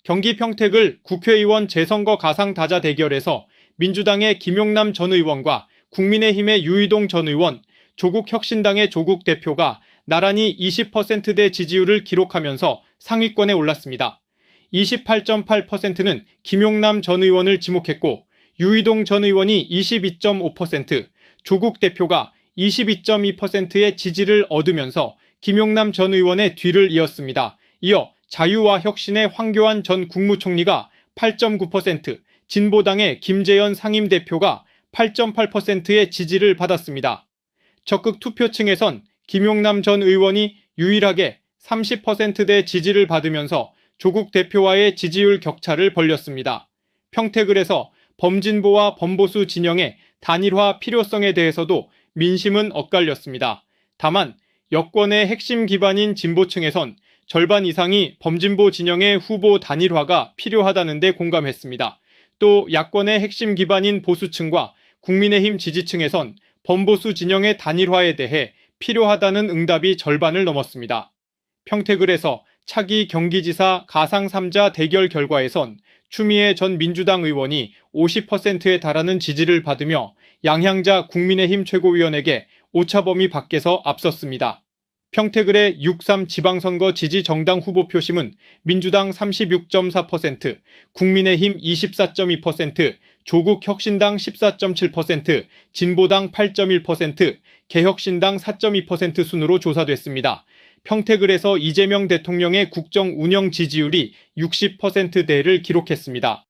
경기 평택을 국회의원 재선거 가상다자 대결에서 민주당의 김용남 전 의원과 국민의힘의 유이동 전 의원, 조국혁신당의 조국 대표가 나란히 20%대 지지율을 기록하면서 상위권에 올랐습니다. 28.8%는 김용남 전 의원을 지목했고 유이동 전 의원이 22.5%, 조국 대표가 22.2%의 지지를 얻으면서 김용남 전 의원의 뒤를 이었습니다. 이어 자유와 혁신의 황교안 전 국무총리가 8.9%, 진보당의 김재현 상임대표가 8.8%의 지지를 받았습니다. 적극 투표층에선 김용남 전 의원이 유일하게 30%대 지지를 받으면서 조국 대표와의 지지율 격차를 벌렸습니다. 평택을에서 범진보와 범보수 진영의 단일화 필요성에 대해서도 민심은 엇갈렸습니다. 다만 여권의 핵심 기반인 진보층에선 절반 이상이 범진보 진영의 후보 단일화가 필요하다는 데 공감했습니다. 또 야권의 핵심 기반인 보수층과 국민의힘 지지층에선 범보수 진영의 단일화에 대해 필요하다는 응답이 절반을 넘었습니다. 평택을에서 차기 경기지사 가상 3자 대결 결과에선 추미애 전 민주당 의원이 50%에 달하는 지지를 받으며 양향자 국민의힘 최고위원에게 오차범위 밖에서 앞섰습니다. 평택을의 6.3 지방선거 지지 정당 후보 표심은 민주당 36.4%, 국민의힘 24.2%, 조국혁신당 14.7%, 진보당 8.1%, 개혁신당 4.2% 순으로 조사됐습니다. 평택을에서 이재명 대통령의 국정 운영 지지율이 60%대를 기록했습니다.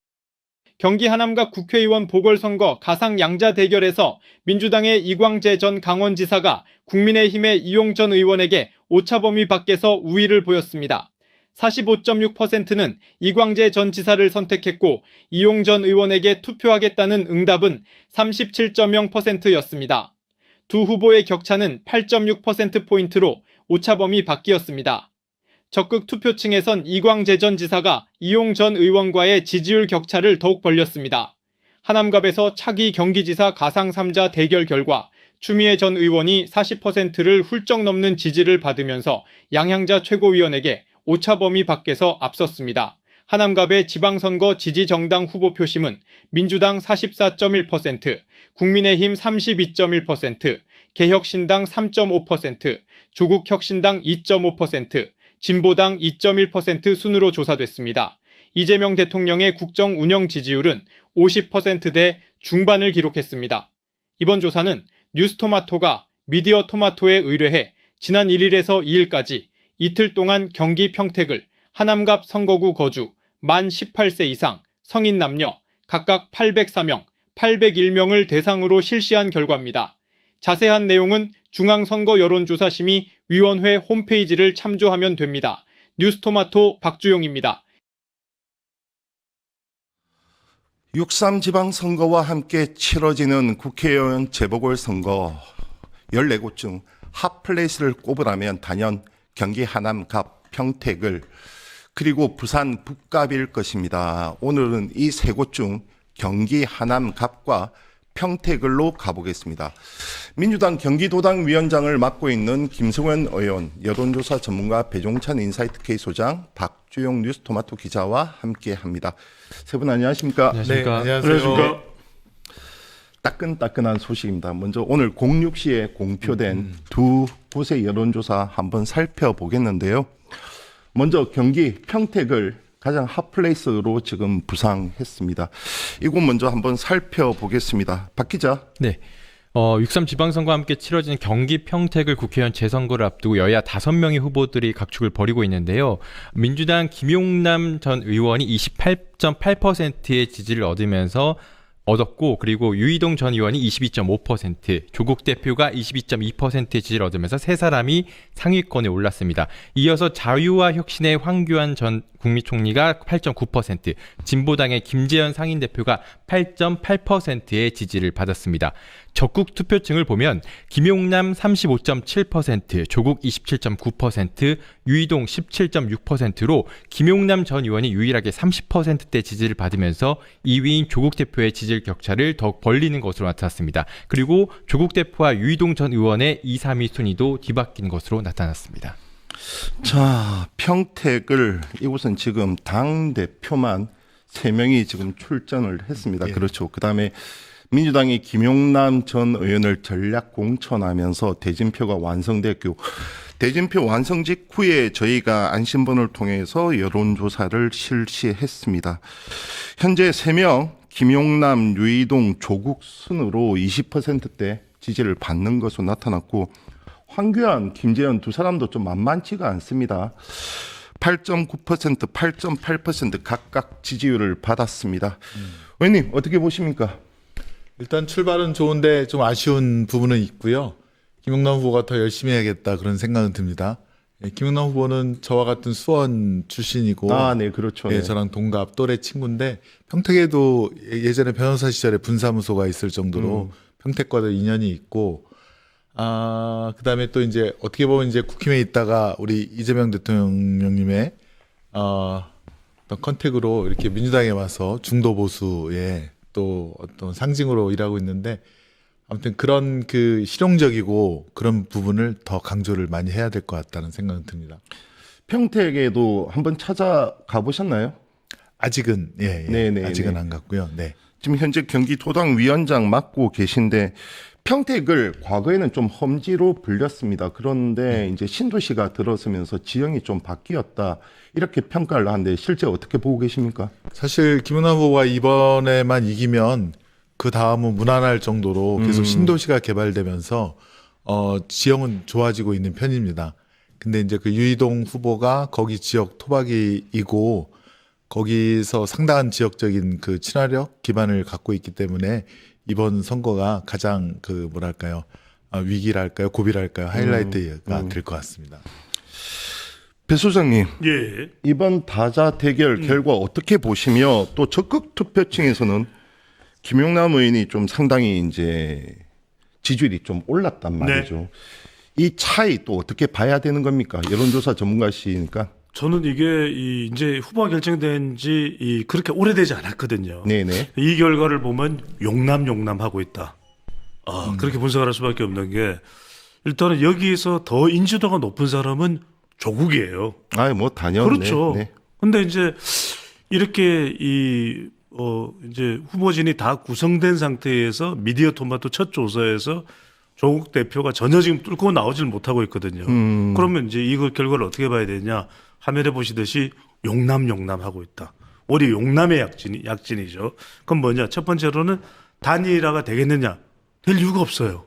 경기 하남갑 국회의원 보궐선거 가상 양자 대결에서 민주당의 이광재 전 강원지사가 국민의힘의 이용전 의원에게 오차범위 밖에서 우위를 보였습니다. 45.6%는 이광재 전 지사를 선택했고 이용전 의원에게 투표하겠다는 응답은 37.0%였습니다. 두 후보의 격차는 8.6%포인트로 오차범위 밖이었습니다. 적극 투표층에선 이광재 전 지사가 이용 전 의원과의 지지율 격차를 더욱 벌렸습니다. 하남갑에서 차기 경기지사 가상 3자 대결 결과 추미애 전 의원이 40%를 훌쩍 넘는 지지를 받으면서 양향자 최고위원에게 오차범위 밖에서 앞섰습니다. 하남갑의 지방선거 지지정당 후보 표심은 민주당 44.1%, 국민의힘 32.1%, 개혁신당 3.5%, 조국혁신당 2.5%, 진보당 2.1% 순으로 조사됐습니다. 이재명 대통령의 국정 운영 지지율은 50%대 중반을 기록했습니다. 이번 조사는 뉴스토마토가 미디어 토마토에 의뢰해 지난 1일에서 2일까지 이틀 동안 경기 평택을 하남갑 선거구 거주 만 18세 이상 성인 남녀 각각 804명, 801명을 대상으로 실시한 결과입니다. 자세한 내용은 중앙선거여론조사심의 위원회 홈페이지를 참조하면 됩니다. 뉴스토마토 박주용입니다. 6.3 지방선거와 함께 치러지는 국회의원 재보궐선거 14곳 중 핫플레이스를 꼽으라면 단연 경기 하남갑, 평택을 그리고 부산 북갑일 것입니다. 오늘은 이 세 곳 중 경기 하남갑과 평택을로 가보겠습니다. 민주당 경기도당 위원장을 맡고 있는 김성현 의원, 여론조사 전문가 배종찬 인사이트K 소장, 박주용 뉴스토마토 기자와 함께합니다. 세 분 안녕하십니까? 안녕하십니까? 네, 안녕하십니까? 따끈따끈한 소식입니다. 먼저 오늘 06시에 공표된 두 곳의 여론조사 한번 살펴보겠는데요. 먼저 경기 평택을 가장 핫플레이스로 지금 부상했습니다. 이곳 먼저 한번 살펴보겠습니다. 박 기자. 네. 6.3 지방선거와 함께 치러지는 경기 평택을 국회의원 재선거를 앞두고 여야 5명의 후보들이 각축을 벌이고 있는데요. 민주당 김용남 전 의원이 28.8%의 지지를 얻었고 그리고 유이동 전 의원이 22.5%, 조국 대표가 22.2%의 지지를 얻으면서 세 사람이 상위권에 올랐습니다. 이어서 자유와 혁신의 황교안 전 국무총리가 8.9%, 진보당의 김재현 상임대표가 8.8%의 지지를 받았습니다. 적극 투표층을 보면 김용남 35.7%, 조국 27.9%, 유이동 17.6%로 김용남 전 의원이 유일하게 30%대 지지를 받으면서 2위인 조국 대표의 지지율 격차를 더욱 벌리는 것으로 나타났습니다. 그리고 조국 대표와 유이동 전 의원의 2, 3위 순위도 뒤바뀐 것으로 나타났습니다. 자, 평택을 이곳은 지금 당 대표만 3명이 지금 출전을 했습니다. 예. 그렇죠. 그다음에 민주당이 김용남 전 의원을 전략 공천하면서 대진표가 완성됐고 대진표 완성 직후에 저희가 안신번을 통해서 여론조사를 실시했습니다. 현재 3명 김용남, 유이동, 조국 순으로 20%대 지지를 받는 것으로 나타났고 황교안, 김재현 두 사람도 좀 만만치가 않습니다. 8.9%, 8.8% 각각 지지율을 받았습니다. 의원님 어떻게 보십니까? 일단 출발은 좋은데 좀 아쉬운 부분은 있고요. 김용남 후보가 더 열심히 해야겠다 그런 생각은 듭니다. 예, 김용남 후보는 저와 같은 수원 출신이고 아, 네, 그렇죠. 예, 네. 저랑 동갑 또래 친구인데 평택에도 예전에 변호사 시절에 분사무소가 있을 정도로 평택과도 인연이 있고 그다음에 또 이제 어떻게 보면 이제 국힘에 있다가 우리 이재명 대통령님의 어떤 컨택으로 이렇게 민주당에 와서 중도 보수의 또 어떤 상징으로 일하고 있는데 아무튼 그런 그 실용적이고 그런 부분을 더 강조를 많이 해야 될 것 같다는 생각은 듭니다. 평택에도 한번 찾아가 보셨나요? 아직은 네네, 아직은 네. 안 갔고요. 네. 지금 현재 경기도당 위원장 맡고 계신데 평택을 과거에는 좀 험지로 불렸습니다. 그런데 이제 신도시가 들어서면서 지형이 좀 바뀌었다 이렇게 평가를 하는데 실제 어떻게 보고 계십니까? 사실 김은하 후보가 이번에만 이기면 그 다음은 무난할 정도로 계속 신도시가 개발되면서 지형은 좋아지고 있는 편입니다. 근데 이제 그 유이동 후보가 거기 지역 토박이이고 거기서 상당한 지역적인 그 친화력 기반을 갖고 있기 때문에 이번 선거가 가장 그 뭐랄까요 위기랄까요 고비랄까요 하이라이트가 될 것 같습니다. 배 소장님 예. 이번 다자 대결 결과 어떻게 보시며 또 적극 투표층에서는 김용남 의원이 좀 상당히 이제 지지율이 좀 올랐단 말이죠. 이 차이 또 어떻게 봐야 되는 겁니까? 여론조사 전문가시니까. 저는 이게 이제 후보가 결정된 지 그렇게 오래되지 않았거든요. 네네. 이 결과를 보면 용남하고 있다. 그렇게 분석을 할 수밖에 없는 게 일단은 여기서 더 인지도가 높은 사람은 조국이에요. 아, 뭐 당연히. 그렇죠. 네. 근데 이제 이렇게 이제 후보진이 다 구성된 상태에서 미디어 토마토 첫 조사에서 조국 대표가 전혀 지금 뚫고 나오질 못하고 있거든요. 그러면 이제 이거 결과를 어떻게 봐야 되냐? 화면에 보시듯이 용남하고 있다. 오히려 용남의 약진이죠. 그럼 뭐냐? 첫 번째로는 단일화가 되겠느냐? 될 이유가 없어요.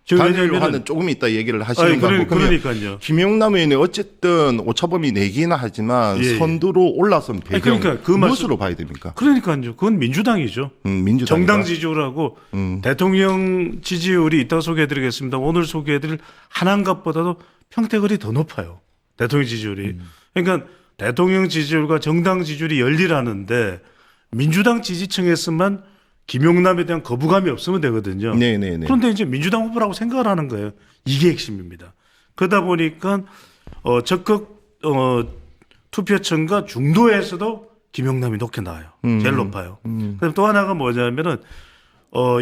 단일화는 조금 이따 얘기를 하시는 거고. 그러니까요. 김용남 의원이 어쨌든 오차범위 내기는 하지만 예. 선두로 올라선 배경 그러니까 그 말씀- 무엇으로 봐야 됩니까? 그러니까요. 그건 민주당이죠. 민주당 정당 지지율하고 대통령 지지율이 이따가 소개해드리겠습니다. 오늘 소개해드릴 한안갑보다도 평택을이 더 높아요. 대통령 지지율이. 그러니까 대통령 지지율과 정당 지지율이 열리라는데 민주당 지지층에서만 김용남에 대한 거부감이 없으면 되거든요. 네네네. 그런데 이제 민주당 후보라고 생각을 하는 거예요. 이게 핵심입니다. 그러다 보니까 적극 투표층과 중도에서도 김용남이 높게 나와요. 제일 높아요. 그다음 또 하나가 뭐냐면은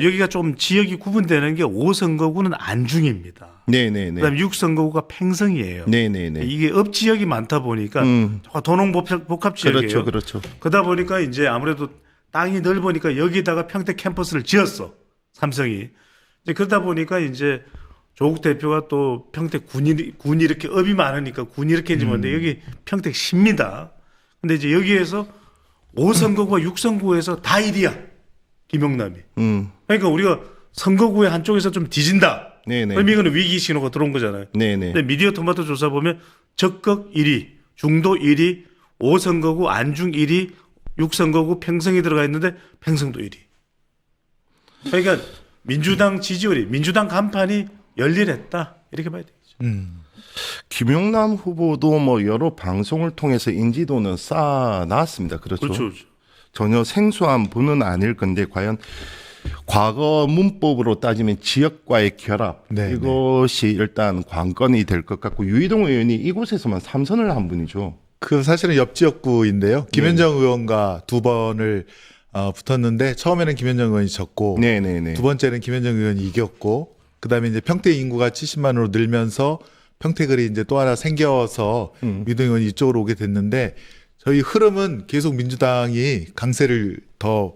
여기가 좀 지역이 구분되는 게 5선거구는 안중입니다. 네네네. 그다음에 6선거구가 팽성이에요. 네네네. 이게 업 지역이 많다 보니까 도농 복합 지역이에요. 그렇죠. 그러다 보니까 이제 아무래도 땅이 넓으니까 여기다가 평택 캠퍼스를 지었어. 삼성이. 이제 그러다 보니까 이제 조국 대표가 또 평택 군이 이렇게 업이 많으니까 군이 이렇게 이제 뭔데 여기 평택 시입니다. 근데 이제 여기에서 5선거구와 6선거구에서 다 1위야. 김용남이. 그러니까 우리가 선거구의 한쪽에서 좀 뒤진다. 네네. 그럼 이거는 위기 신호가 들어온 거잖아요. 네네. 근데 미디어 토마토 조사 보면 적극 1위, 중도 1위, 5선거구 안중 1위, 6선거구 팽성이 들어가 있는데 팽성도 1위. 그러니까 민주당 지지율이 민주당 간판이 열일했다 이렇게 봐야 되겠죠. 김용남 후보도 뭐 여러 방송을 통해서 인지도는 쌓아놨습니다. 그렇죠. 그렇죠. 전혀 생소한 분은 아닐 건데 과연 과거 문법으로 따지면 지역과의 결합 네, 이것이 일단 관건이 될 것 같고 유이동 의원이 이곳에서만 3선을 한 분이죠. 그 사실은 옆 지역구인데요. 김현정 의원과 두 번을 붙었는데 처음에는 김현정 의원이 졌고 네네네. 두 번째는 김현정 의원이 이겼고 그다음에 이제 평택 인구가 70만으로 늘면서 평택을이 이제 또 하나 생겨서 유동 의원이 이쪽으로 오게 됐는데 저희 흐름은 계속 민주당이 강세를 더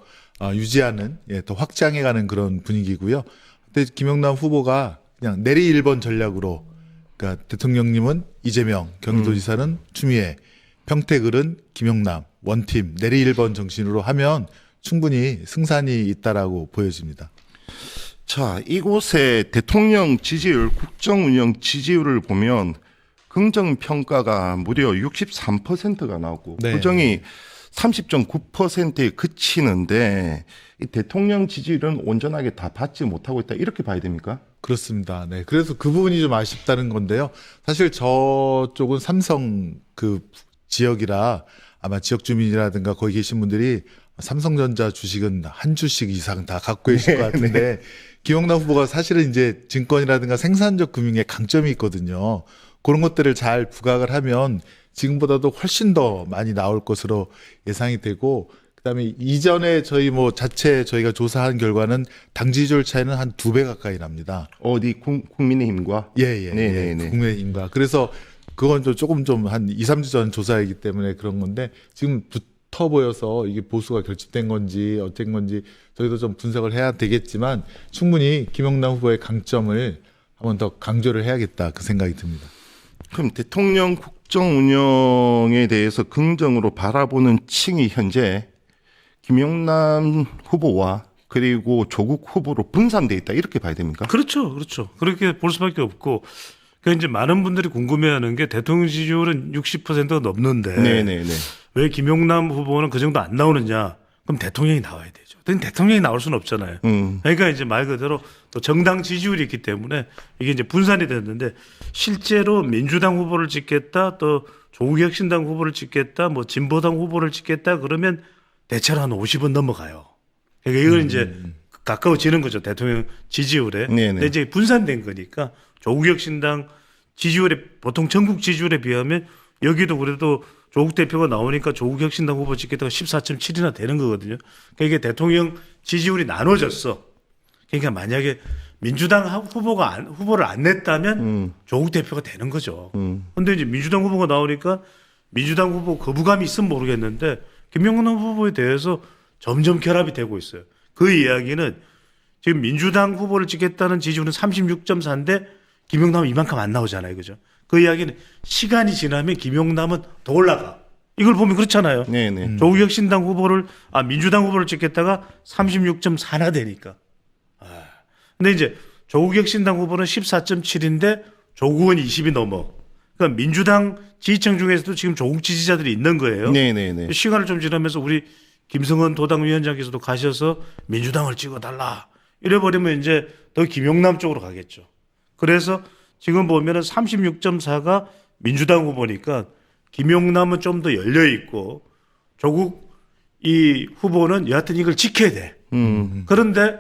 유지하는, 더 확장해가는 그런 분위기고요. 근데 김영남 후보가 그냥 내리 1번 전략으로, 그러니까 대통령님은 이재명, 경기도지사는 추미애, 평택을은 김영남, 원팀 내리 1번 정신으로 하면 충분히 승산이 있다라고 보여집니다. 자, 이곳의 대통령 지지율, 국정 운영 지지율을 보면 긍정 평가가 무려 63%가 나오고 네. 부정이 30.9%에 그치는데 이 대통령 지지율은 온전하게 다 받지 못하고 있다, 이렇게 봐야 됩니까? 그렇습니다. 네. 그래서 그 부분이 좀 아쉽다는 건데요. 사실 저쪽은 삼성 그 지역이라 아마 지역 주민이라든가 거기 계신 분들이 삼성전자 주식은 한 주씩 이상 다 갖고 계실 것 같은데 김영남 후보가 사실은 이제 증권이라든가 생산적 금융에 강점이 있거든요. 그런 것들을 잘 부각을 하면 지금보다도 훨씬 더 많이 나올 것으로 예상이 되고, 그다음에 이전에 저희 뭐 자체 저희가 조사한 결과는 당 지지율 차이는 한 2배 가까이 납니다. 어디 국민의힘과? 예. 네네네. 국민의힘과. 그래서 그건 좀 조금 좀 한 2, 3주 전 조사이기 때문에 그런 건데 지금 붙어 보여서 이게 보수가 결집된 건지 어떤 건지 저희도 좀 분석을 해야 되겠지만 충분히 김영남 후보의 강점을 한번 더 강조를 해야겠다, 그 생각이 듭니다. 그럼 대통령 국정 운영에 대해서 긍정으로 바라보는 층이 현재 김영남 후보와 그리고 조국 후보로 분산돼 있다, 이렇게 봐야 됩니까? 그렇죠. 그렇게 볼 수밖에 없고, 그러니까 이제 많은 분들이 궁금해하는 게 대통령 지지율은 60%가 넘는데 네네네. 왜 김용남 후보는 그 정도 안 나오느냐? 그럼 대통령이 나와야 되죠. 대통령이 나올 수는 없잖아요. 그러니까 이제 말 그대로 또 정당 지지율이 있기 때문에 이게 이제 분산이 됐는데, 실제로 민주당 후보를 찍겠다, 또 조국혁신당 후보를 찍겠다, 뭐 진보당 후보를 찍겠다 그러면 대체로 한 50은 넘어가요. 그러니까 이걸 이제 가까워지는 거죠, 대통령 지지율에. 네네. 근데 이제 분산된 거니까 조국혁신당 지지율에, 보통 전국 지지율에 비하면 여기도 그래도 조국 대표가 나오니까 조국혁신당 후보 찍겠다가 14.7이나 되는 거거든요. 그러니까 이게 대통령 지지율이 나눠졌어. 그러니까 만약에 민주당 후보를 안 냈다면 조국 대표가 되는 거죠. 근데 이제 민주당 후보가 나오니까 민주당 후보 거부감이 있으면 모르겠는데 김영남 후보에 대해서 점점 결합이 되고 있어요. 그 이야기는 지금 민주당 후보를 찍겠다는 지지율은 36.4인데 김영남은 이만큼 안 나오잖아요. 그죠? 그 이야기는 시간이 지나면 김영남은 더 올라가. 이걸 보면 그렇잖아요. 네네. 조국혁신당 후보를, 민주당 후보를 찍겠다가 36.4나 되니까. 근데 이제 조국혁신당 후보는 14.7인데 조국은 20이 넘어. 그러니까 민주당 지지층 중에서도 지금 조국 지지자들이 있는 거예요. 네네네. 시간을 좀 지나면서 우리 김성은 도당위원장께서도 가셔서 민주당을 찍어달라 이래버리면 이제 더 김영남 쪽으로 가겠죠. 그래서 지금 보면은 36.4가 민주당 후보니까 김영남은 좀 더 열려 있고 조국 이 후보는 여하튼 이걸 지켜야 돼. 그런데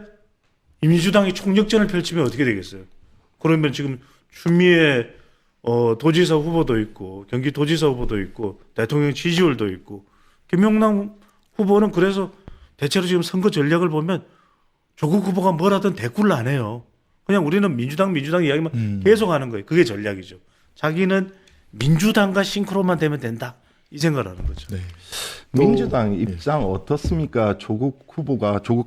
이 민주당이 총력전을 펼치면 어떻게 되겠어요? 그러면 지금 추미애 도지사 후보도 있고 경기도지사 후보도 있고 대통령 지지율도 있고 김영남 후보는 그래서 대체로 지금 선거 전략을 보면 조국 후보가 뭐라든 대꾸를 안 해요. 그냥 우리는 민주당 이야기만 계속 하는 거예요. 그게 전략이죠. 자기는 민주당과 싱크로만 되면 된다, 이 생각을 하는 거죠. 네. 민주당 입장 어떻습니까? 조국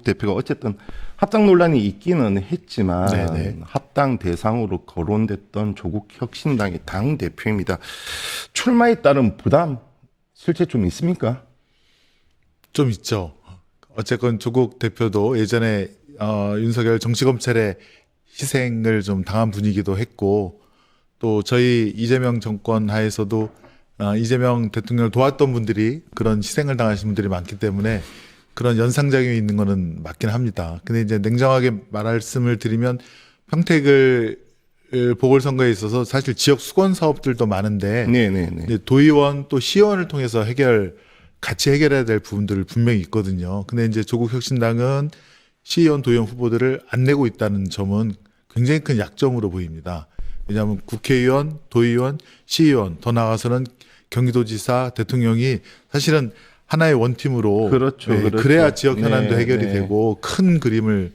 대표가 어쨌든 합당 논란이 있기는 했지만 네네. 합당 대상으로 거론됐던 조국 혁신당의 당 대표입니다. 출마에 따른 부담 실제 좀 있습니까? 좀 있죠. 어쨌건 조국 대표도 예전에 윤석열 정치검찰의 희생을 좀 당한 분이기도 했고, 또 저희 이재명 정권 하에서도 이재명 대통령을 도왔던 분들이 그런 희생을 당하신 분들이 많기 때문에 그런 연상작용이 있는 거는 맞긴 합니다. 근데 이제 냉정하게 말씀을 드리면 평택을 보궐선거에 있어서 사실 지역 수건 사업들도 많은데 네네네. 이제 도의원 또 시의원을 통해서 같이 해결해야 될 부분들 분명히 있거든요. 근데 이제 조국 혁신당은 시의원, 도의원 후보들을 안 내고 있다는 점은 굉장히 큰 약점으로 보입니다. 왜냐하면 국회의원, 도의원, 시의원, 더 나아가서는 경기도지사, 대통령이 사실은 하나의 원팀으로 그렇죠. 그래야 지역 현안도 해결이 되고 큰 그림을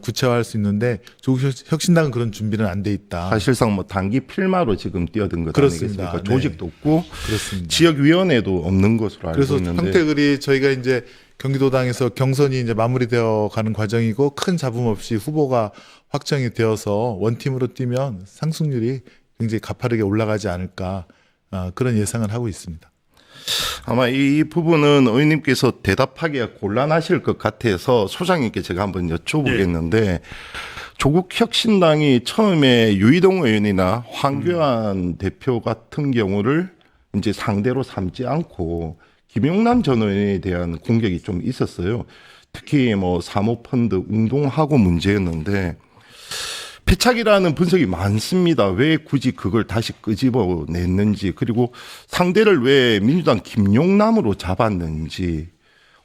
구체화할 수 있는데 조국 혁신당은 그런 준비는 안 돼 있다. 사실상 뭐 단기 필마로 지금 뛰어든 것 그렇습니다. 아니겠습니까? 네. 조직도 없고 그렇습니다. 지역위원회도 없는 것으로 알고 그래서 있는데 평택을이 저희가 이제 경기도당에서 경선이 이제 마무리되어 가는 과정이고 큰 잡음 없이 후보가 확정이 되어서 원팀으로 뛰면 상승률이 굉장히 가파르게 올라가지 않을까 그런 예상을 하고 있습니다. 아마 이 부분은 의원님께서 대답하기가 곤란하실 것 같아서 소장님께 제가 한번 여쭤보겠는데 조국 혁신당이 처음에 유이동 의원이나 황교안 대표 같은 경우를 이제 상대로 삼지 않고 김용남 전 의원에 대한 공격이 좀 있었어요. 특히 뭐 사모펀드 운동하고 문제였는데 패착이라는 분석이 많습니다. 왜 굳이 그걸 다시 끄집어냈는지, 그리고 상대를 왜 민주당 김용남으로 잡았는지,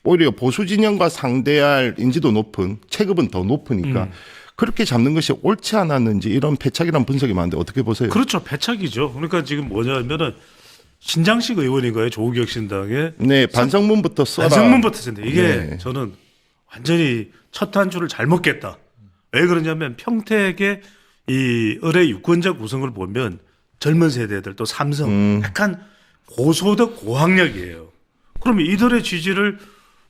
오히려 보수 진영과 상대할 인지도 높은, 체급은 더 높으니까 그렇게 잡는 것이 옳지 않았는지, 이런 패착이라는 분석이 많은데 어떻게 보세요? 그렇죠. 패착이죠. 그러니까 지금 뭐냐면은 신장식 의원인가요? 조국 혁신당의 네, 반성문부터 써라. 반성문부터 쓴다. 이게 네. 저는 완전히 첫 한 줄을 잘못 깼다. 왜 그러냐면 평택의 이 을의 유권자 구성을 보면 젊은 세대들 또 삼성 약간 고소득 고학력이에요. 그러면 이들의 지지를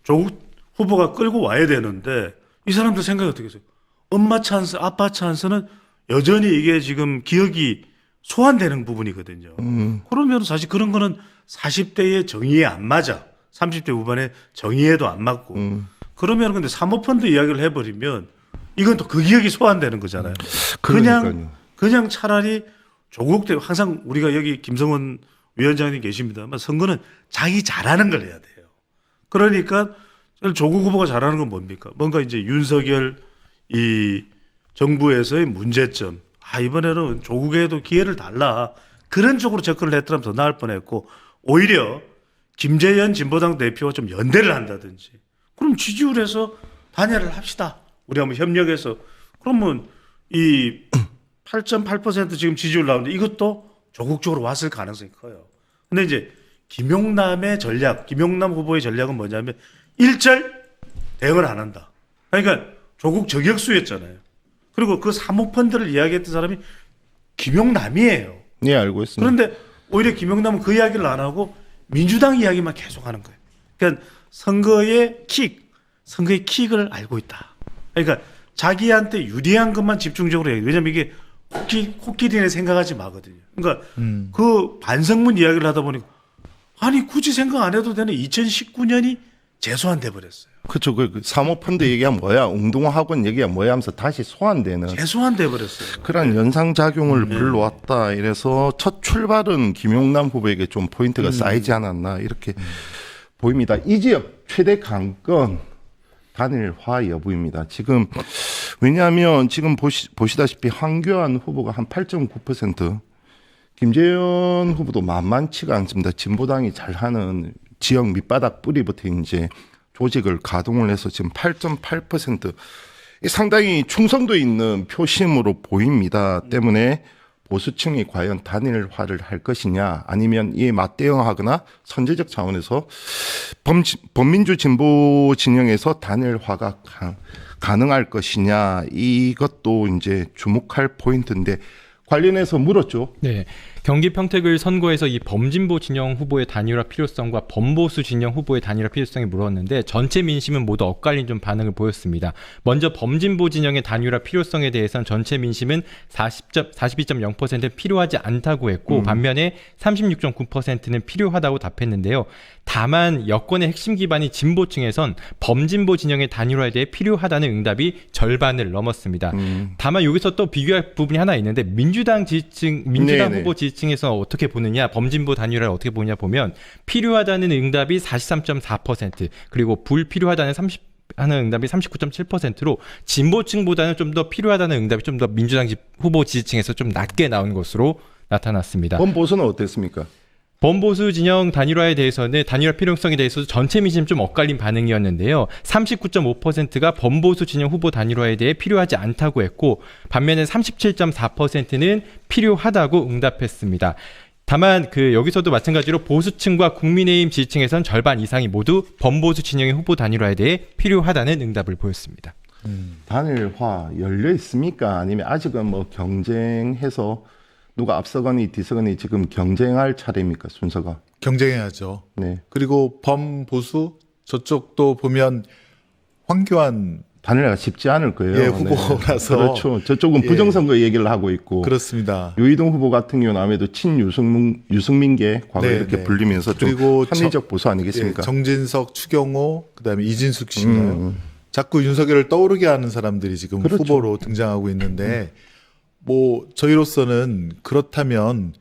조국 후보가 끌고 와야 되는데 이 사람들 생각이 어떻게 해요? 엄마 찬스, 아빠 찬스는 여전히 이게 지금 기억이 소환되는 부분이거든요. 그러면 사실 그런 거는 40대의 정의에 안 맞아. 30대 후반의 정의에도 안 맞고. 그러면 근데 사모펀드 이야기를 해버리면 이건 또 그 기억이 소환되는 거잖아요. 그러니까요. 그냥 차라리 조국 대 항상 우리가 여기 김성원 위원장님 계십니다만 선거는 자기 잘하는 걸 해야 돼요. 그러니까 조국 후보가 잘하는 건 뭡니까? 뭔가 이제 윤석열 이 정부에서의 문제점. 이번에는 조국에도 기회를 달라. 그런 쪽으로 접근을 했더라면 더 나을 뻔했고 오히려 김재현 진보당 대표와 좀 연대를 한다든지 그럼 지지율에서 단일화를 합시다. 우리 한번 협력해서 그러면 이 8.8% 지금 지지율 나오는데 이것도 조국 쪽으로 왔을 가능성이 커요. 근데 이제 김용남의 전략, 김용남 후보의 전략은 뭐냐면 일절 대응을 안 한다. 그러니까 조국 저격수였잖아요. 그리고 그 사모펀드를 이야기했던 사람이 김용남이에요. 네, 알고 있습니다. 그런데 오히려 김용남은 그 이야기를 안 하고 민주당 이야기만 계속 하는 거예요. 그러니까 선거의 킥을 알고 있다. 그러니까 자기한테 유리한 것만 집중적으로 해요. 왜냐면 이게 코끼리네 생각하지 마거든요. 그러니까 그 반성문 이야기를 하다 보니까 아니 굳이 생각 안 해도 되는 2019년이 재소환돼 버렸어요. 그렇죠. 그 사모펀드 얘기하면 뭐야, 웅동학원 얘기하면 뭐야 하면서 다시 소환되는 재소환돼 버렸어요. 그런 연상작용을 불러왔다. 이래서 첫 출발은 김용남 후보에게 좀 포인트가 쌓이지 않았나 이렇게 보입니다. 이 지역 최대 강건 단일화 여부입니다. 지금 왜냐하면 지금 보시다시피 황교안 후보가 한 8.9%, 김재현 후보도 만만치가 않습니다. 진보당이 잘하는 지역 밑바닥 뿌리부터 이제 조직을 가동을 해서 지금 8.8%, 상당히 충성도 있는 표심으로 보입니다. 때문에 보수층이 과연 단일화를 할 것이냐, 아니면 이에 맞대응하거나 선제적 차원에서 범민주 진보 진영에서 단일화가 가능할 것이냐, 이것도 이제 주목할 포인트인데 관련해서 물었죠. 네. 경기 평택을 선거에서 이 범진보 진영 후보의 단일화 필요성과 범보수 진영 후보의 단일화 필요성이 물었는데 전체 민심은 모두 엇갈린 좀 반응을 보였습니다. 먼저 범진보 진영의 단일화 필요성에 대해서는 전체 민심은 42.0%는 필요하지 않다고 했고 반면에 36.9%는 필요하다고 답했는데요. 다만 여권의 핵심 기반이 진보층에선 범진보 진영의 단일화에 대해 필요하다는 응답이 절반을 넘었습니다. 다만 여기서 또 비교할 부분이 하나 있는데 민주당 네네. 후보 지지층에서 어떻게 보느냐, 범진보 단일화를 어떻게 보느냐 보면 필요하다는 응답이 43.4%, 그리고 불필요하다는 하는 응답이 39.7%로 진보층보다는 좀 더 필요하다는 응답이 좀 더 민주당 후보 지지층에서 좀 낮게 나온 것으로 나타났습니다. 범보수는 어땠습니까? 범보수 진영 단일화에 대해서는 단일화 필요성에 대해서도 전체 민심 좀 엇갈린 반응이었는데요. 39.5%가 범보수 진영 후보 단일화에 대해 필요하지 않다고 했고 반면에 37.4%는 필요하다고 응답했습니다. 다만 여기서도 마찬가지로 보수층과 국민의힘 지지층에선 절반 이상이 모두 범보수 진영의 후보 단일화에 대해 필요하다는 응답을 보였습니다. 단일화 열려 있습니까? 아니면 아직은 뭐 경쟁해서 누가 앞서거니 뒤서거니 지금 경쟁할 차례입니까? 순서가. 경쟁해야죠. 네. 그리고 범보수 저쪽도 보면 황교안 단일화가 쉽지 않을 거예요. 예, 후보라서. 그렇죠. 저쪽은 예. 부정선거 얘기를 하고 있고. 그렇습니다. 유이동 후보 같은 경우는 아무래도 유승민계 과거 네, 이렇게 네. 불리면서 좀 그리고 합리적 보수 아니겠습니까? 예, 정진석, 추경호, 그다음에 이진숙 씨인가요? 자꾸 윤석열을 떠오르게 하는 사람들이 지금 그렇죠. 후보로 등장하고 있는데 뭐 저희로서는 그렇다면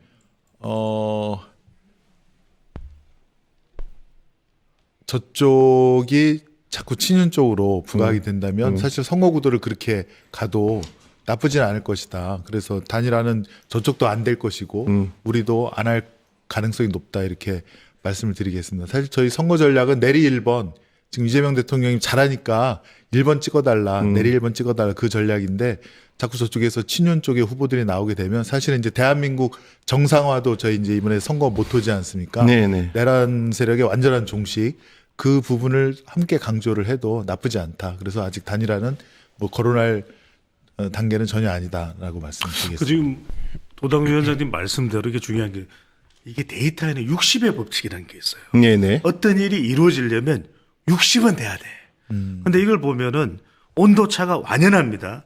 저쪽이 자꾸 친윤 쪽으로 부각이 된다면 사실 선거 구도를 그렇게 가도 나쁘진 않을 것이다. 그래서 단일화는 저쪽도 안 될 것이고 우리도 안 할 가능성이 높다 이렇게 말씀을 드리겠습니다. 사실 저희 선거 전략은 내리 1번 지금 이재명 대통령이 잘하니까 1번 찍어달라 내리 1번 찍어달라 그 전략인데 자꾸 저쪽에서 친윤 쪽의 후보들이 나오게 되면 사실은 이제 대한민국 정상화도 저희 이제 이번에 선거 모토지 않습니까? 네네. 내란 세력의 완전한 종식 그 부분을 함께 강조를 해도 나쁘지 않다. 그래서 아직 단일화는 뭐 거론할 단계는 전혀 아니다라고 말씀드리겠습니다. 그 지금 도당 위원장님 말씀대로 이게 중요한 게 이게 데이터에는 60의 법칙이라는 게 있어요. 네네. 어떤 일이 이루어지려면 60은 돼야 돼. 근데 이걸 보면은 온도차가 완연합니다.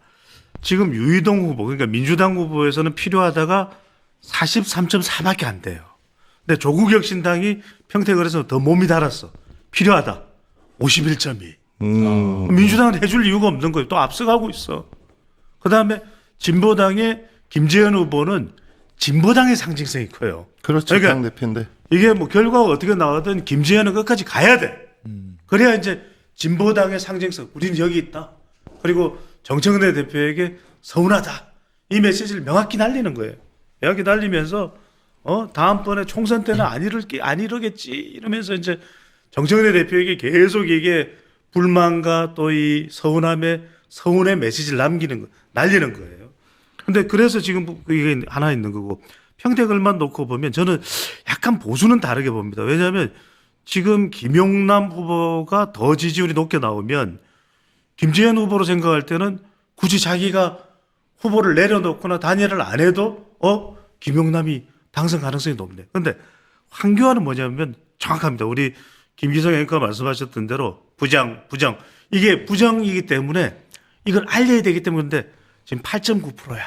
지금 유이동 후보, 그러니까 민주당 후보에서는 필요하다가 43.4밖에 안 돼요. 근데 조국혁신당이 평택을해서 더 몸이 달았어. 필요하다. 51.2. 민주당은 해줄 이유가 없는 거예요. 또 앞서가고 있어. 그 다음에 진보당의 김재현 후보는 진보당의 상징성이 커요. 그렇죠. 그러니까 당대표인데. 이게 뭐 결과가 어떻게 나와든 김재현은 끝까지 가야 돼. 그래야 이제 진보당의 상징성, 우리는 여기 있다. 그리고 정청래 대표에게 서운하다. 이 메시지를 명확히 날리는 거예요. 명확히 날리면서 다음번에 총선 때는 안 이러겠지 이러면서 이제 정청래 대표에게 계속 이게 불만과 또 이 서운의 메시지를 날리는 거예요. 근데 그래서 지금 이게 하나 있는 거고 평택을만 놓고 보면 저는 약간 보수는 다르게 봅니다. 왜냐하면 지금 김용남 후보가 더 지지율이 높게 나오면 김재현 후보로 생각할 때는 굳이 자기가 후보를 내려놓거나 단일화를 안 해도 김용남이 당선 가능성이 높네. 그런데 황교안은 뭐냐면 정확합니다. 우리 김기성 앵커가 말씀하셨던 대로 부정 이게 부정이기 때문에 이걸 알려야 되기 때문에 지금 8.9%야.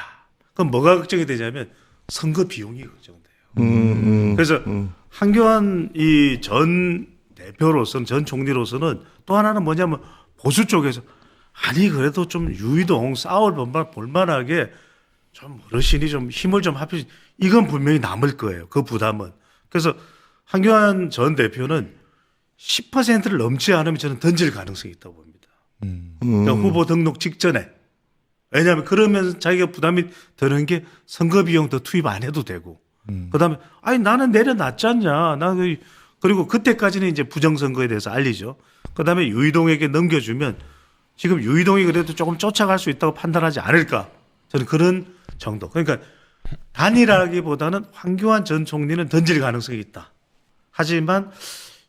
그럼 뭐가 걱정이 되냐면 선거 비용이 걱정돼요. 그래서 황교안 이 전 대표로서는 전 총리로서는 또 하나는 뭐냐면 보수 쪽에서 아니 그래도 좀 유이동 싸울 볼만하게 좀 어르신이 좀 힘을 좀 합해 이건 분명히 남을 거예요. 그 부담은. 그래서 황교안 전 대표는 10%를 넘지 않으면 저는 던질 가능성이 있다고 봅니다. 그러니까 후보 등록 직전에. 왜냐하면 그러면 자기가 부담이 드는 게 선거 비용 더 투입 안 해도 되고. 그다음에 아니 나는 내려놨지 않냐. 그리고 그때까지는 이제 부정선거에 대해서 알리죠. 그다음에 유이동에게 넘겨주면 지금 유이동이 그래도 조금 쫓아갈 수 있다고 판단하지 않을까. 저는 그런 정도. 그러니까 단일화라기보다는 황교안 전 총리는 던질 가능성이 있다. 하지만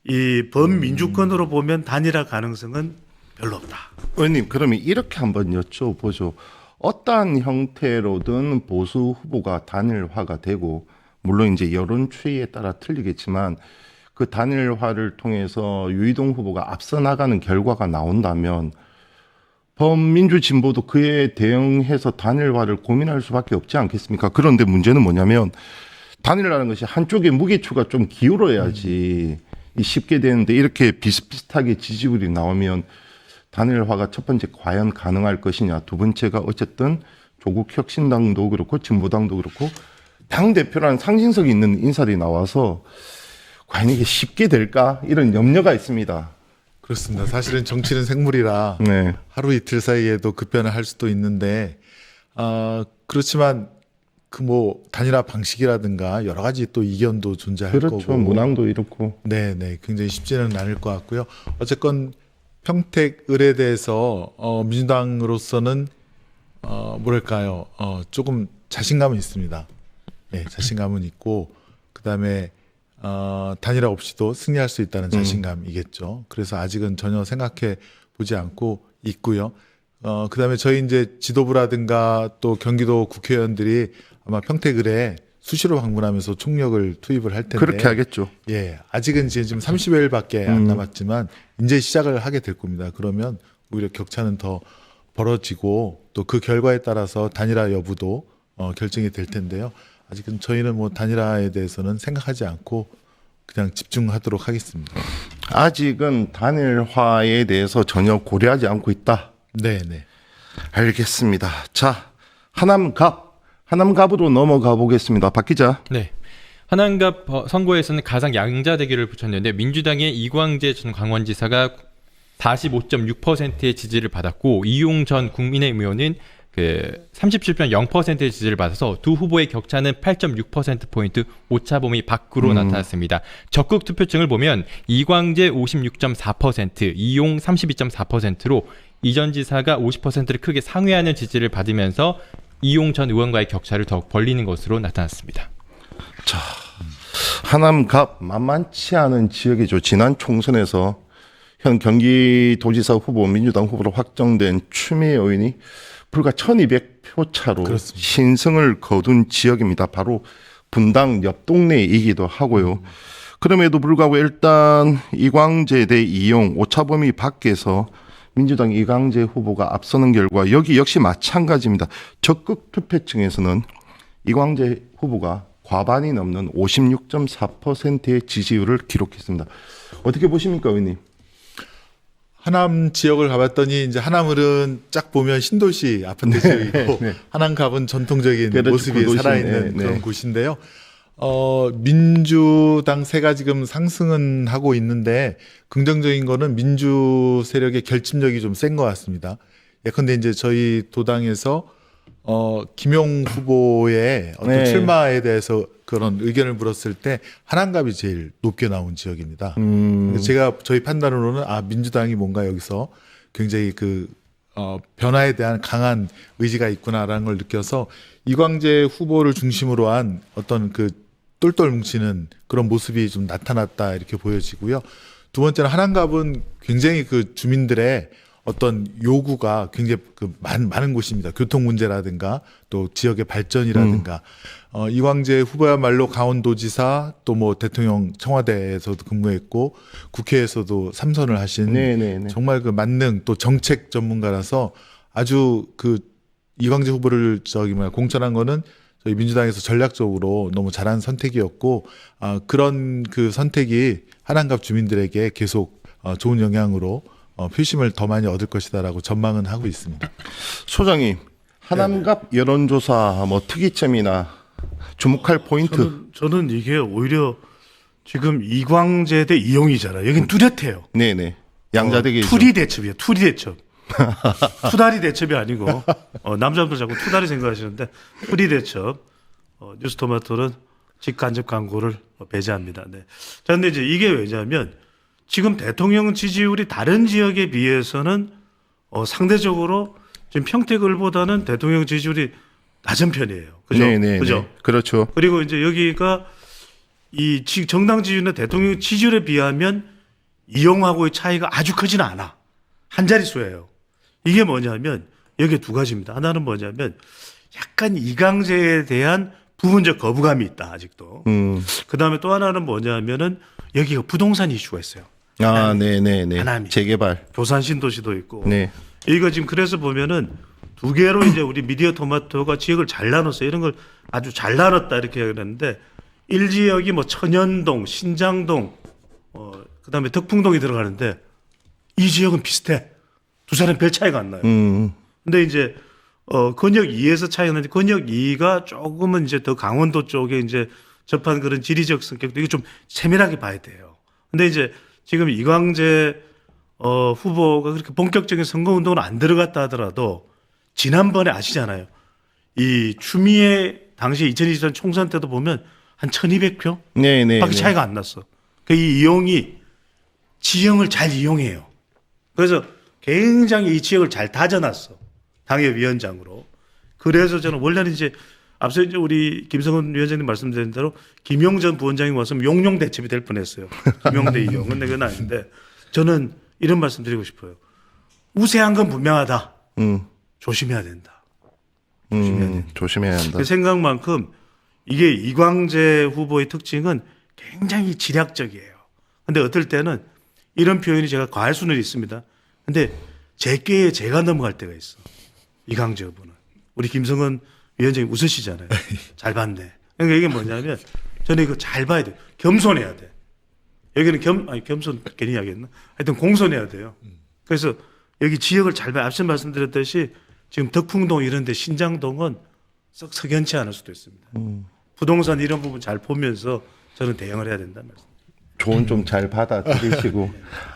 이 범민주권으로 보면 단일화 가능성은 별로 없다. 의원님 그러면 이렇게 한번 여쭤보죠. 어떠한 형태로든 보수 후보가 단일화가 되고 물론 이제 여론 추이에 따라 틀리겠지만 그 단일화를 통해서 유이동 후보가 앞서 나가는 결과가 나온다면 범민주 진보도 그에 대응해서 단일화를 고민할 수밖에 없지 않겠습니까? 그런데 문제는 뭐냐면 단일화라는 것이 한쪽의 무게추가 좀 기울어야지 쉽게 되는데 이렇게 비슷비슷하게 지지율이 나오면 단일화가 첫 번째 과연 가능할 것이냐, 두 번째가 어쨌든 조국 혁신당도 그렇고 진보당도 그렇고 당대표라는 상징성이 있는 인사들이 나와서 과연 이게 쉽게 될까 이런 염려가 있습니다. 그렇습니다. 사실은 정치는 생물이라 네. 하루 이틀 사이에도 급변을 할 수도 있는데 그렇지만 그 뭐 단일화 방식이라든가 여러 가지 또 이견도 존재할 그렇죠. 거고 문항도 이렇고. 네, 굉장히 쉽지는 않을 것 같고요. 어쨌건 평택을에 대해서 민주당으로서는 뭐랄까요, 조금 자신감은 있습니다. 네, 자신감은 있고 그다음에 단일화 없이도 승리할 수 있다는 자신감이겠죠. 그래서 아직은 전혀 생각해 보지 않고 있고요. 그다음에 저희 이제 지도부라든가 또 경기도 국회의원들이 아마 평택을에 수시로 방문하면서 총력을 투입을 할 텐데. 그렇게 하겠죠. 예, 아직은 지금 30여일밖에 안 남았지만 이제 시작을 하게 될 겁니다. 그러면 오히려 격차는 더 벌어지고 또 그 결과에 따라서 단일화 여부도 결정이 될 텐데요. 아직은 저희는 뭐 단일화에 대해서는 생각하지 않고 그냥 집중하도록 하겠습니다. 아직은 단일화에 대해서 전혀 고려하지 않고 있다. 네, 네. 알겠습니다. 자, 하남갑으로 넘어가 보겠습니다. 박 기자. 네. 하남갑 선거에서는 가상 양자 대결을 붙였는데 민주당의 이광재 전 강원지사가 45.6%의 지지를 받았고 이용 전 국민의힘 의원은 37.0%의 지지를 받아서 두 후보의 격차는 8.6%포인트 오차범위 밖으로 나타났습니다. 적극 투표층을 보면 이광재 56.4%, 이용 32.4%로 이 전 지사가 50%를 크게 상회하는 지지를 받으면서 이용 전 의원과의 격차를 더욱 벌리는 것으로 나타났습니다. 자, 하남갑 만만치 않은 지역이죠. 지난 총선에서 현 경기도지사 후보 민주당 후보로 확정된 추미애 의원이 불과 1200표 차로 그렇습니다. 신승을 거둔 지역입니다. 바로 분당 옆 동네이기도 하고요. 그럼에도 불구하고 일단 이광재 대 이용 오차범위 밖에서 민주당 이광재 후보가 앞서는 결과 여기 역시 마찬가지입니다. 적극 투표층에서는 이광재 후보가 과반이 넘는 56.4%의 지지율을 기록했습니다. 어떻게 보십니까, 의원님? 하남 지역을 가봤더니 이제 하남을은 쫙 보면 신도시 아파트 지역이고 네. 하남갑은 전통적인 그렇죠. 모습이 구도시네. 살아있는 네. 그런 곳인데요. 민주당세가 지금 상승은 하고 있는데 긍정적인 거는 민주 세력의 결집력이 좀 센 것 같습니다. 예컨대 이제 저희 도당에서 김용 후보의 어떤 네. 출마에 대해서 그런 의견을 물었을 때 하남갑이 제일 높게 나온 지역입니다. 제가 저희 판단으로는 민주당이 뭔가 여기서 굉장히 변화에 대한 강한 의지가 있구나라는 걸 느껴서 이광재 후보를 중심으로 한 어떤 똘똘 뭉치는 그런 모습이 좀 나타났다 이렇게 보여지고요. 두 번째는 하남갑은 굉장히 주민들의 어떤 요구가 굉장히 많은 곳입니다. 교통 문제라든가 또 지역의 발전이라든가 이광재 후보야말로 강원도지사 또 뭐 대통령 청와대에서도 근무했고 국회에서도 3선을 하신 네네네. 정말 만능 또 정책 전문가라서 아주 이광재 후보를 공천한 거는 저희 민주당에서 전략적으로 너무 잘한 선택이었고 그런 선택이 하남갑 주민들에게 계속 좋은 영향으로 표심을 더 많이 얻을 것이다라고 전망은 하고 있습니다. 소장님, 하남갑 여론조사 뭐 특이점이나 주목할 포인트. 저는 이게 오히려 지금 이광재 대 이용이잖아요. 여긴 뚜렷해요. 네네. 양자대결. 투리 대첩이에요. 투리 대첩. 투다리 대첩이 아니고 남자분들 자꾸 투다리 생각하시는데 투리 대첩. 뉴스토마토는 직간접 광고를 배제합니다. 네. 자, 근데 이제 이게 왜냐하면 지금 대통령 지지율이 다른 지역에 비해서는 상대적으로 지금 평택을보다는 대통령 지지율이 낮은 편이에요. 그죠? 네네. 그죠? 그렇죠. 그리고 이제 여기가 이 정당 지지율이나 대통령 지지율에 비하면 이용하고의 차이가 아주 크지는 않아. 한 자릿수예요. 이게 뭐냐면 여기 두 가지입니다. 하나는 뭐냐면 약간 이광재에 대한 부분적 거부감이 있다 아직도. 그다음에 또 하나는 뭐냐면은 여기가 부동산 이슈가 있어요. 네네네. 하남이. 재개발. 교산 신도시도 있고. 네. 이거 지금 그래서 보면은 두 개로 이제 우리 미디어 토마토가 지역을 잘 나눴어요. 이런 걸 아주 잘 나눴다 이렇게 그랬는데 1지역이 뭐 천연동, 신장동, 그다음에 덕풍동이 들어가는데 이 지역은 비슷해. 두 사람 별 차이가 안 나요. 근데 이제 권역 2에서 차이가 나는데 권역 2가 조금은 이제 더 강원도 쪽에 이제 접한 그런 지리적 성격도 이게 좀 세밀하게 봐야 돼요. 근데 이제 지금 이광재 후보가 그렇게 본격적인 선거운동을 안 들어갔다 하더라도 지난번에 아시잖아요. 이 추미애 당시 2023 총선 때도 보면 한 1200표? 네네. 밖에 차이가 안 났어. 이 이용이 지형을 잘 이용해요. 그래서 굉장히 이 지역을 잘 다져놨어. 당협위원장으로. 그래서 저는 원래는 이제 앞서 이제 우리 김성은 위원장님 말씀드린 대로 김용전 부원장이 왔으면 용용 대첩이 될 뻔했어요. 김용대 이용. 근데 그건 아닌데 저는 이런 말씀 드리고 싶어요. 우세한 건 분명하다. 조심해야 된다. 조심해야 한다. 그 생각만큼 이게 이광재 후보의 특징은 굉장히 지략적이에요. 근데 어떨 때는 이런 표현이 제가 과할 수는 있습니다. 근데 제 꾀에 제가 넘어갈 때가 있어. 이광재 후보는. 우리 김성은 위원장님 웃으시잖아요. 잘 봤네. 그러니까 이게 뭐냐면 저는 이거 잘 봐야 돼. 겸손해야 돼. 여기는 겸손 괜히 이야기했나? 하여튼 공손해야 돼요. 그래서 여기 지역을 잘 봐. 앞서 말씀드렸듯이 지금 덕풍동 이런 데 신장동은 썩 석연치 않을 수도 있습니다. 부동산 이런 부분 잘 보면서 저는 대응을 해야 된다는 말씀. 조언 좀 잘 받아들이시고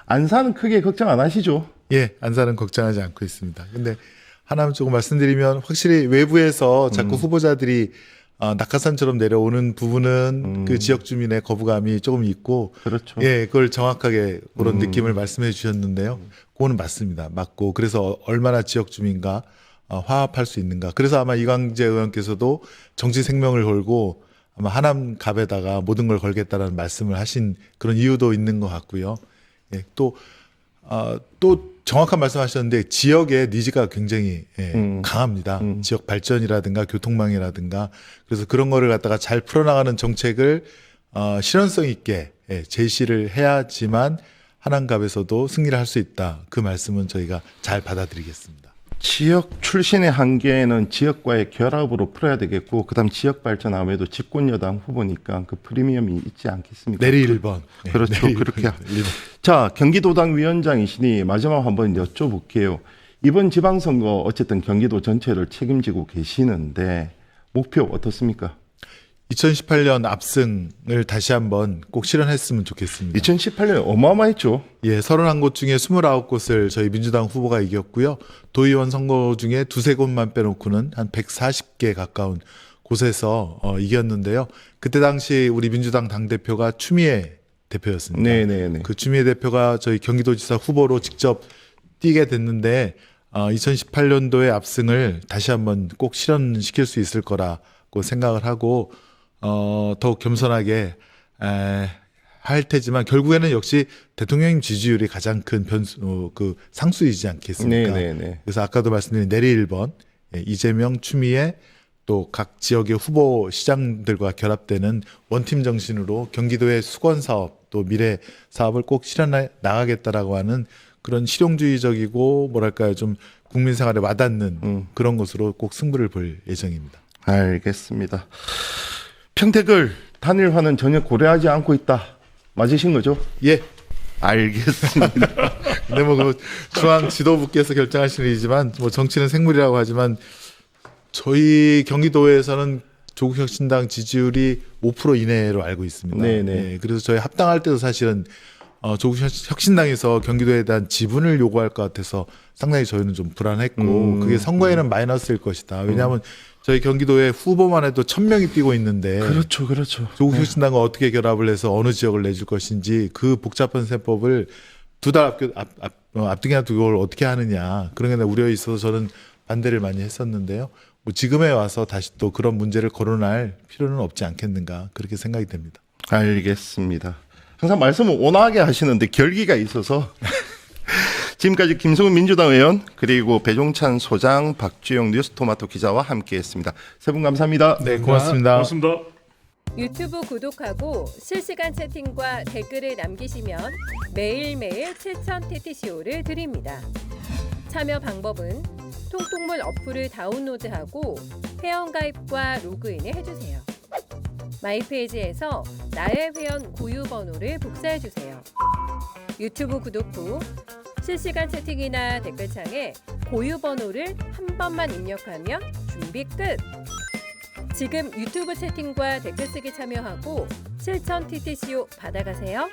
안산은 크게 걱정 안 하시죠? 예, 안산은 걱정하지 않고 있습니다. 근데 하나만 조금 말씀드리면 확실히 외부에서 자꾸 후보자들이 낙하산처럼 내려오는 부분은 그 지역 주민의 거부감이 조금 있고, 그렇죠. 예, 그걸 정확하게 그런 느낌을 말씀해 주셨는데요. 그거는 맞습니다. 맞고 그래서 얼마나 지역 주민과 화합할 수 있는가. 그래서 아마 이광재 의원께서도 정치 생명을 걸고 아마 하남갑에다가 모든 걸 걸겠다라는 말씀을 하신 그런 이유도 있는 것 같고요. 예, 또 정확한 말씀하셨는데 지역의 니즈가 굉장히 강합니다. 지역 발전이라든가 교통망이라든가 그래서 그런 거를 갖다가 잘 풀어나가는 정책을 실현성 있게 제시를 해야지만 하남갑에서도 승리를 할 수 있다. 그 말씀은 저희가 잘 받아들이겠습니다. 지역 출신의 한계는 지역과의 결합으로 풀어야 되겠고 그다음 지역 발전 아무래도 집권 여당 후보니까 그 프리미엄이 있지 않겠습니까? 내리 1번. 그렇죠. 내리 그렇게. 1번. 자, 경기도당 위원장이시니 마지막 한번 여쭤볼게요. 이번 지방선거 어쨌든 경기도 전체를 책임지고 계시는데 목표 어떻습니까? 2018년 압승을 다시 한번 꼭 실현했으면 좋겠습니다. 2018년 어마어마했죠. 예, 31곳 중에 29곳을 저희 민주당 후보가 이겼고요. 도의원 선거 중에 두세 곳만 빼놓고는 한 140개 가까운 곳에서 이겼는데요. 그때 당시 우리 민주당 당대표가 추미애 대표였습니다. 네네네. 그 추미애 대표가 저희 경기도지사 후보로 직접 뛰게 됐는데 2018년도의 압승을 다시 한번 꼭 실현시킬 수 있을 거라고 생각을 하고 더욱 겸손하게 할 테지만 결국에는 역시 대통령님 지지율이 가장 큰 변수, 그 상수이지 않겠습니까? 네네네. 그래서 아까도 말씀드린 내리 1번 이재명, 추미애 또 각 지역의 후보 시장들과 결합되는 원팀 정신으로 경기도의 수건 사업 또 미래 사업을 꼭 실현해 나가겠다라고 하는 그런 실용주의적이고 뭐랄까요 좀 국민 생활에 와닿는 그런 것으로 꼭 승부를 볼 예정입니다. 알겠습니다. 평택을 단일화는 전혀 고려하지 않고 있다. 맞으신 거죠? 예. 알겠습니다. 근데 뭐 그 중앙 지도부께서 결정하시는 일이지만 뭐 정치는 생물이라고 하지만 저희 경기도에서는 조국혁신당 지지율이 5% 이내로 알고 있습니다. 네네. 예, 그래서 저희 합당할 때도 사실은 조국혁신당에서 경기도에 대한 지분을 요구할 것 같아서 상당히 저희는 좀 불안했고 그게 선거에는 마이너스일 것이다. 왜냐하면 저희 경기도에 후보만 해도 1,000명이 뛰고 있는데 그렇죠, 그렇죠. 조국혁신당과 어떻게 결합을 해서 어느 지역을 내줄 것인지 그 복잡한 세법을 두 달 앞두기나 두고 그걸 어떻게 하느냐 그런 게 우려에 있어서 저는 반대를 많이 했었는데요. 뭐 지금에 와서 다시 또 그런 문제를 거론할 필요는 없지 않겠는가 그렇게 생각이 됩니다. 알겠습니다. 항상 말씀을 온화하게 하시는데 결기가 있어서 지금까지 김성훈 민주당 의원 그리고 배종찬 소장 박주영 뉴스토마토 기자와 함께했습니다. 세 분 감사합니다. 네, 고맙습니다. 고맙습니다. 유튜브 구독하고 실시간 채팅과 댓글을 남기시면 매일매일 7,000 TTCO를 드립니다. 참여 방법은 통통물 어플을 다운로드하고 회원가입과 로그인을 해주세요. 마이페이지에서 나의 회원 고유 번호를 복사해주세요. 유튜브 구독 후 실시간 채팅이나 댓글창에 고유 번호를 한 번만 입력하면 준비 끝! 지금 유튜브 채팅과 댓글 쓰기 참여하고 7,000 TTCO 받아가세요.